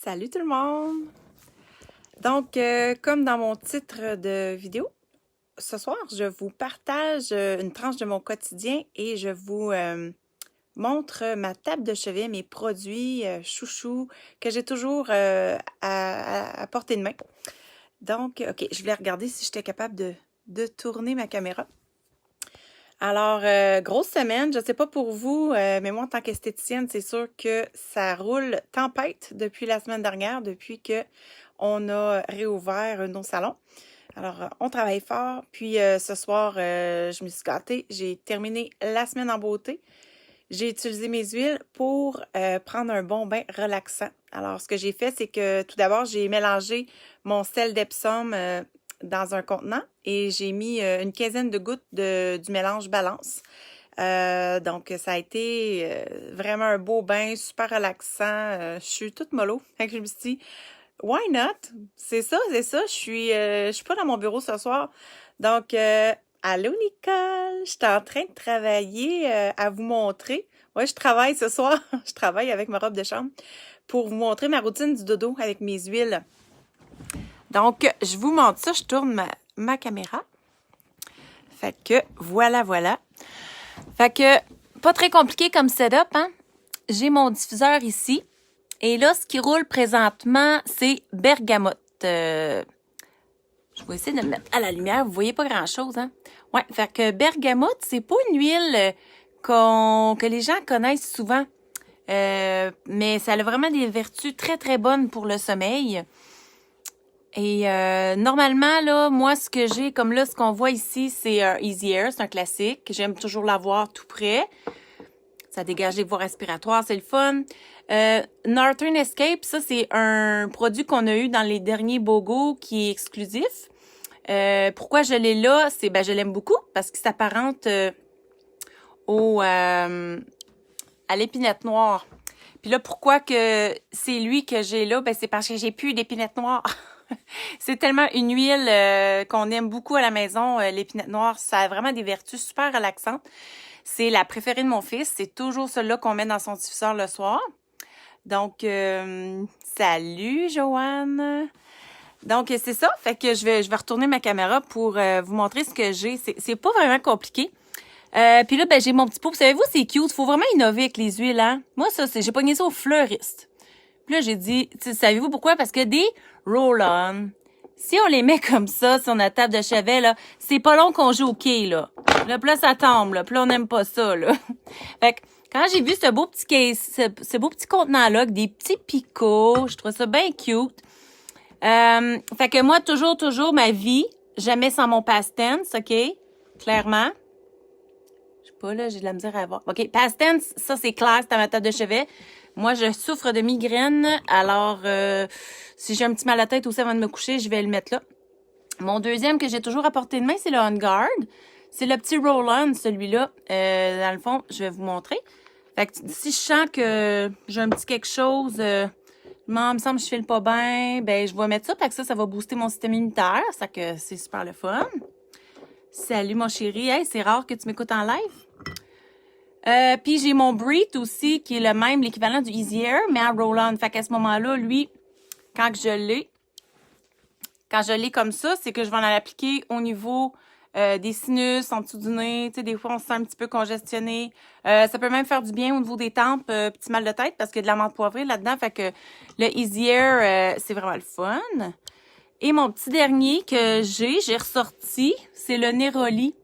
Salut tout le monde! Donc, comme dans mon titre de vidéo, ce soir, je vous partage une tranche de mon quotidien et je vous montre ma table de chevet, mes produits chouchous que j'ai toujours à portée de main. Donc, OK, je voulais regarder si j'étais capable de tourner ma caméra. Alors, grosse semaine, je ne sais pas pour vous, mais moi, en tant qu'esthéticienne, c'est sûr que ça roule tempête depuis la semaine dernière, depuis que on a réouvert nos salons. Alors, on travaille fort. Puis, ce soir, je me suis gâtée. J'ai terminé la semaine en beauté. J'ai utilisé mes huiles pour prendre un bon bain relaxant. Alors, ce que j'ai fait, c'est que tout d'abord, j'ai mélangé mon sel d'Epsom dans un contenant et j'ai mis une quinzaine de gouttes du mélange Balance. Donc, ça a été vraiment un beau bain, super relaxant. Je suis toute mollo. Fait que je me suis dit, why not? C'est ça. Je suis pas dans mon bureau ce soir. Donc, allô Nicole, je suis en train de travailler à vous montrer. Ouais, je travaille ce soir. Je travaille avec ma robe de chambre pour vous montrer ma routine du dodo avec mes huiles. Donc, je vous montre ça. Je tourne ma caméra. Fait que, voilà. Fait que, pas très compliqué comme setup, hein? J'ai mon diffuseur ici. Et là, ce qui roule présentement, c'est bergamote. Je vais essayer de le mettre à la lumière. Vous voyez pas grand-chose, hein? Ouais, fait que bergamote, c'est pas une huile que les gens connaissent souvent. Mais ça a vraiment des vertus très, très bonnes pour le sommeil. Et normalement, là, moi, ce que j'ai, comme là, ce qu'on voit ici, c'est un Easy Air, c'est un classique. J'aime toujours l'avoir tout près. Ça dégage les voies respiratoires, c'est le fun. Northern Escape, ça, c'est un produit qu'on a eu dans les derniers BOGO qui est exclusif. Pourquoi je l'ai là? C'est, je l'aime beaucoup parce qu'il s'apparente à l'épinette noire. Puis là, pourquoi que c'est lui que j'ai là? C'est parce que j'ai plus d'épinette noire. C'est tellement une huile qu'on aime beaucoup à la maison, l'épinette noire. Ça a vraiment des vertus super relaxantes. C'est la préférée de mon fils. C'est toujours celle-là qu'on met dans son diffuseur le soir. Donc, salut Joanne! Donc, c'est ça. Fait que je vais retourner ma caméra pour vous montrer ce que j'ai. C'est pas vraiment compliqué. Puis là, j'ai mon petit pot. Savez-vous, c'est cute. Faut vraiment innover avec les huiles, hein? Moi, ça, j'ai pogné ça au fleuriste. Puis là, j'ai dit, savez-vous pourquoi? Parce que des roll-on, si on les met comme ça sur notre table de chevet, là, c'est pas long qu'on joue au quai, là. Là, puis là, ça tombe, là. Puis là, on n'aime pas ça, là. Fait que, quand j'ai vu ce beau petit case, ce beau petit contenant-là, avec des petits picots, je trouve ça bien cute. Fait que moi, toujours, ma vie, jamais sans mon past tense, OK? Clairement. Je sais pas, là, j'ai de la misère à voir. OK, past tense, ça, c'est clair, c'est à ma table de chevet. Moi, je souffre de migraine, alors si j'ai un petit mal à la tête aussi avant de me coucher, je vais le mettre là. Mon deuxième que j'ai toujours à portée de main, c'est le On Guard. C'est le petit roll-on, celui-là. Dans le fond, je vais vous montrer. Fait que si je sens que j'ai un petit quelque chose, il me semble que je file pas bien, je vais mettre ça, parce que ça va booster mon système immunitaire. Ça que c'est super le fun. Salut mon chéri. Hey, c'est rare que tu m'écoutes en live. Puis j'ai mon Breathe aussi, qui est le même, l'équivalent du Easy Air, mais en roll-on. Fait qu'à ce moment-là, lui, quand je l'ai comme ça, c'est que je vais en appliquer au niveau des sinus, en dessous du nez. Tu sais, des fois, on se sent un petit peu congestionné. Ça peut même faire du bien au niveau des tempes, petit mal de tête, parce qu'il y a de la menthe poivrée là-dedans. Fait que le Easy Air, c'est vraiment le fun. Et mon petit dernier que j'ai ressorti, c'est le Neroli.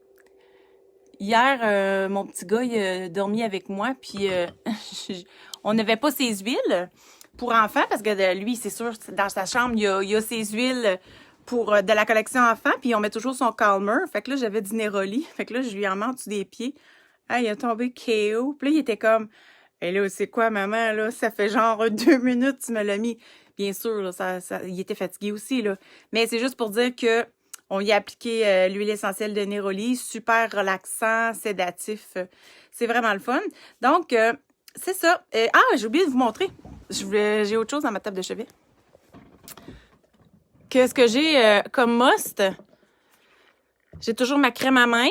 Hier, mon petit gars, il a dormi avec moi, puis on n'avait pas ses huiles pour enfants, parce que lui, c'est sûr, dans sa chambre, il y a ses huiles pour de la collection enfant, puis on met toujours son calmer. Fait que là, j'avais du Neroli. Fait que là, je lui en mets en dessous des pieds. Ah, il a tombé KO. Puis là, il était comme, et là, c'est quoi, maman, là? Ça fait genre 2 minutes, tu me l'as mis. Bien sûr, là, il était fatigué aussi, là. Mais c'est juste pour dire que on y a appliqué l'huile essentielle de Neroli, super relaxant, sédatif. C'est vraiment le fun. Donc, c'est ça. J'ai oublié de vous montrer. J'ai autre chose dans ma table de chevet. Qu'est-ce que j'ai comme must? J'ai toujours ma crème à main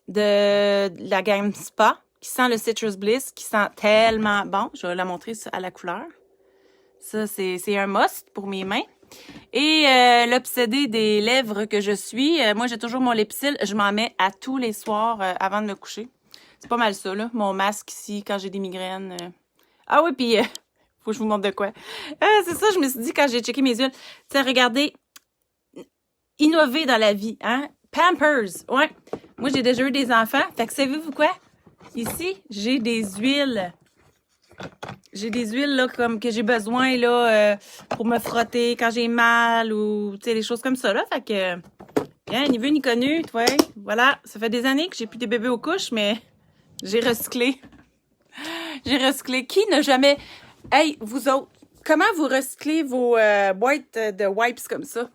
de la gamme Spa qui sent le Citrus Bliss, qui sent tellement bon. Je vais la montrer à la couleur. Ça, c'est un must pour mes mains. Et l'obsédé des lèvres que je suis, moi, j'ai toujours mon Lipsil. Je m'en mets à tous les soirs avant de me coucher. C'est pas mal ça, là. Mon masque ici, quand j'ai des migraines. Ah oui, puis faut que je vous montre de quoi. C'est ça, je me suis dit quand j'ai checké mes huiles. Tiens, regardez, innover dans la vie, hein? Pampers, ouais. Moi, j'ai déjà eu des enfants. Fait que savez-vous quoi? Ici, j'ai des huiles. J'ai des huiles là comme que j'ai besoin là pour me frotter quand j'ai mal ou tu sais des choses comme ça là. Fait que bien, ni vu ni connu, toi. Voilà, ça fait des années que j'ai plus des bébés aux couches, mais j'ai recyclé. J'ai recyclé. Qui n'a jamais... Hey, vous autres, comment vous recyclez vos boîtes de wipes comme ça?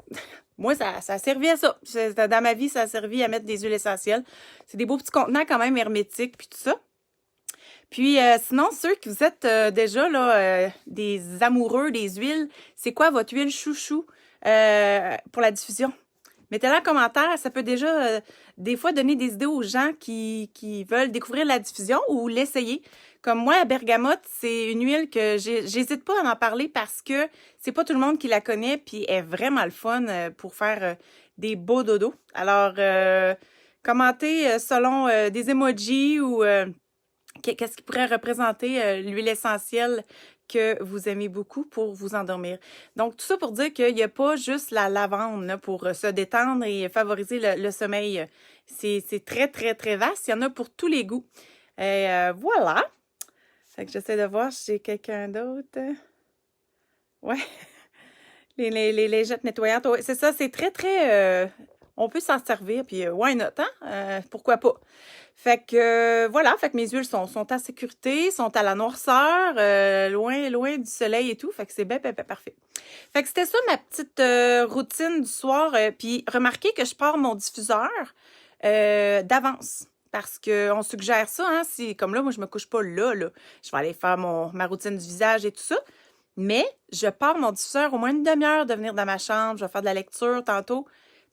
Moi, ça a servi à ça. Dans ma vie, ça a servi à mettre des huiles essentielles. C'est des beaux petits contenants quand même hermétiques puis tout ça. Puis sinon, ceux qui vous êtes déjà là des amoureux des huiles, c'est quoi votre huile chouchou pour la diffusion? Mettez-le en commentaire, ça peut déjà des fois donner des idées aux gens qui veulent découvrir la diffusion ou l'essayer. Comme moi, la bergamote, c'est une huile que j'hésite pas à en parler parce que c'est pas tout le monde qui la connaît puis elle est vraiment le fun pour faire des beaux dodos. Alors, commentez selon des emojis ou qu'est-ce qui pourrait représenter l'huile essentielle que vous aimez beaucoup pour vous endormir. Donc, tout ça pour dire qu'il n'y a pas juste la lavande là, pour se détendre et favoriser le sommeil. C'est très, très, très vaste. Il y en a pour tous les goûts. Et voilà. Fait que j'essaie de voir si j'ai quelqu'un d'autre. Ouais. Les lingettes nettoyantes. Ouais, c'est ça, c'est très, très... on peut s'en servir, puis why not, hein? Pourquoi pas? Fait que voilà, fait que mes huiles sont à sécurité, sont à la noirceur, loin du soleil et tout. Fait que c'est bien parfait. Fait que c'était ça ma petite routine du soir. Puis remarquez que je pars mon diffuseur d'avance. Parce qu'on suggère ça, hein, si, comme là, moi, je me couche pas là. Je vais aller faire ma routine du visage et tout ça. Mais je pars mon diffuseur au moins une demi-heure de venir dans ma chambre. Je vais faire de la lecture tantôt.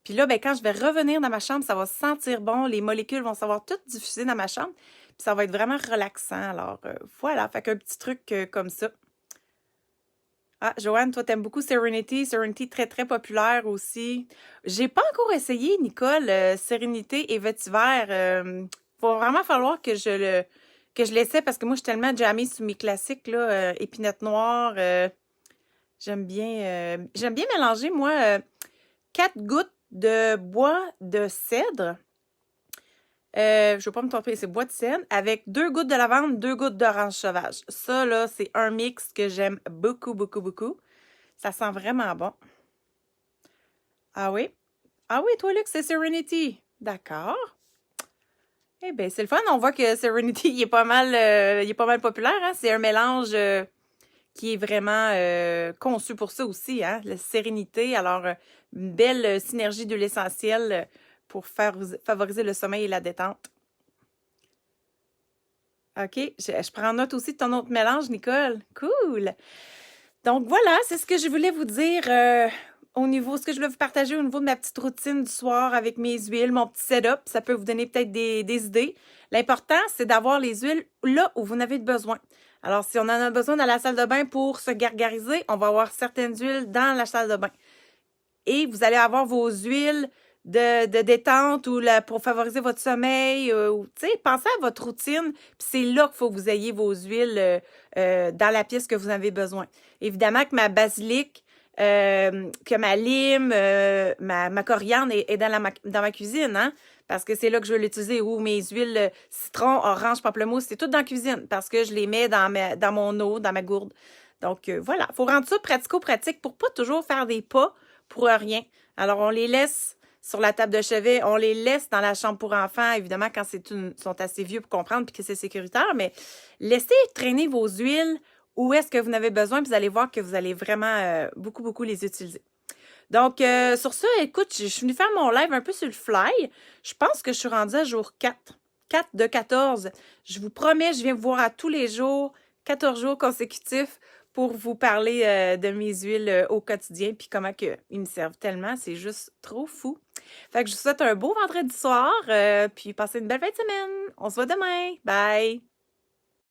Puis là, ben, quand je vais revenir dans ma chambre, ça va sentir bon. Les molécules vont savoir toutes diffuser dans ma chambre. Puis ça va être vraiment relaxant. Alors, voilà. Fait qu'un petit truc comme ça. Ah, Joanne, toi, t'aimes beaucoup Serenity. Serenity, très, très populaire aussi. J'ai pas encore essayé, Nicole, Sérénité et Vétiver. Va vraiment falloir que je l'essaie parce que moi, je suis tellement jammée sur mes classiques, là, épinette noire. J'aime bien mélanger, moi, 4 gouttes de bois de cèdre. Je ne vais pas me tromper, c'est bois de cèdre avec 2 gouttes de lavande, 2 gouttes d'orange sauvage. Ça, là, c'est un mix que j'aime beaucoup, beaucoup, beaucoup. Ça sent vraiment bon. Ah oui? Ah oui, toi, Luc, c'est Serenity. D'accord. Eh bien, c'est le fun. On voit que Serenity, il est pas mal populaire. Hein? C'est un mélange qui est vraiment conçu pour ça aussi, hein? La sérénité. Alors, une belle synergie de l'essentiel pour favoriser le sommeil et la détente. OK, je prends note aussi de ton autre mélange, Nicole. Cool! Donc voilà, c'est ce que je voulais vous dire ce que je voulais vous partager au niveau de ma petite routine du soir avec mes huiles, mon petit setup. Ça peut vous donner peut-être des idées. L'important, c'est d'avoir les huiles là où vous en avez besoin. Alors, si on en a besoin dans la salle de bain pour se gargariser, on va avoir certaines huiles dans la salle de bain. Et vous allez avoir vos huiles de détente ou pour favoriser votre sommeil. Pensez à votre routine. Puis c'est là qu'il faut que vous ayez vos huiles dans la pièce que vous avez besoin. Évidemment que ma basilic, que ma lime, ma coriandre est dans ma cuisine, hein? Parce que c'est là que je vais l'utiliser. Ou mes huiles citron, orange, pamplemousse, c'est tout dans la cuisine. Parce que je les mets dans mon eau, dans ma gourde. Donc, voilà. Il faut rendre ça pratico-pratique pour pas toujours faire des pas pour rien. Alors, on les laisse sur la table de chevet, on les laisse dans la chambre pour enfants, évidemment, quand sont assez vieux pour comprendre puis que c'est sécuritaire, mais laissez traîner vos huiles où est-ce que vous en avez besoin, puis vous allez voir que vous allez vraiment beaucoup, beaucoup les utiliser. Donc, sur ça, écoute, je suis venue faire mon live un peu sur le fly. Je pense que je suis rendue à jour 4. 4 de 14. Je vous promets, je viens vous voir à tous les jours, 14 jours consécutifs pour vous parler de mes huiles au quotidien puis comment ils me servent tellement. C'est juste trop fou. Fait que je vous souhaite un beau vendredi soir puis passez une belle fin de semaine. On se voit demain. Bye!